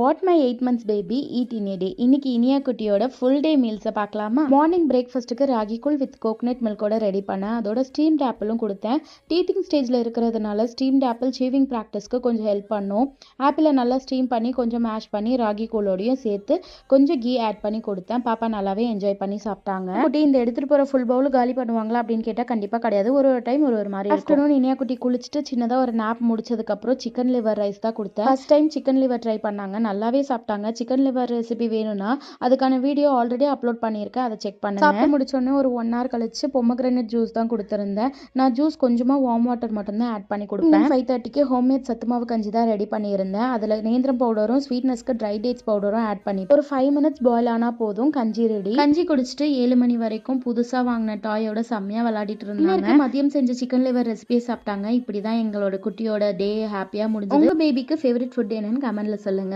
What my 8 months baby eat in a day. இன்னைக்கு இனியா குட்டியோட full day மீல்ஸை பார்க்கலாமா? Morning பிரேக்ஃபாஸ்ட்டுக்கு ராகி கூழ் வித் கோகனட் மில்கோட ரெடி பண்ணேன். அதோட ஸ்டீம்ட் ஆப்பிளும் கொடுத்தேன். டீத்திங் ஸ்டேஜில் இருக்கிறதுனால ஸ்டீம்ட் ஆப்பிள் சீவிங் ப்ராக்டிஸ்க்கு கொஞ்சம் ஹெல்ப் பண்ணும். ஆப்பிளை நல்லா ஸ்டீம் பண்ணி கொஞ்சம் மேஷ் பண்ணி ராகி கூழோடையும் சேர்த்து கொஞ்சம் கீ ஆட் பண்ணி கொடுத்தேன். பாப்பா நல்லாவே என்ஜாய் பண்ணி சாப்பிட்டாங்க. குட்டி இந்த எடுத்துகிட்டு போகிற ஃபுல் பவுல் காலி பண்ணுவாங்களா அப்படின்னு கேட்டால் கண்டிப்பாக கிடையாது. ஒரு டைம் ஒரு மாதிரி. ஆஃப்டர்நூன் இனியா குட்டி குளிச்சுட்டு சின்னதாக ஒரு நாப் முடிச்சதுக்கப்புறம் சிக்கன் லிவர் ரைஸ் தான் கொடுத்தேன். First time chicken liver try பண்ணாங்க, நல்லாவே சாப்பிட்டாங்க. சிக்கன் லிவர் ரெசிபி வேணும்னா அதுக்கான வீடியோ ஆல்ரெடி அப்லோட் பண்ணியிருக்கேன், அதை செக் பண்ணுங்க. சாப்பிட்டு முடிச்சோடனே ஒரு 1 hour கழிச்சு பொமக்ரேனட் ஜூஸ் தான் கொடுத்துருந்தேன். நான் ஜூஸ் கொஞ்சமாக வார்ம் வாட்டர் மட்டும்தான் ஆட் பண்ணி கொடுப்பேன். 5:30க்கு ஹோம்மேட் சத்துமாவு கஞ்சி தான் ரெடி பண்ணியிருந்தேன். அதில் நேந்திரம் பவுடரும் ஸ்வீட்னஸ்க்கு ட்ரை டேட்ஸ் பவுடரும் ஆட் பண்ணி ஒரு 5 minutes பாயில் ஆனால் போதும், கஞ்சி ரெடி. கஞ்சி குடிச்சிட்டு 7 மணி வரைக்கும் புதுசாக வாங்கின டாயோட செம்மையாக விளையாடிட்டு இருந்தாங்க. மதியம் செஞ்ச சிக்கன் லிவர் ரெசிபியை சாப்பிட்டாங்க. இப்படி தான் எங்களோட குட்டியோட டே ஹாப்பியாக முடிஞ்சது. உங்க பேபிக்கு ஃபேவரட் ஃபுட் என்னன்னு கமெண்ட்ல சொல்லுங்க.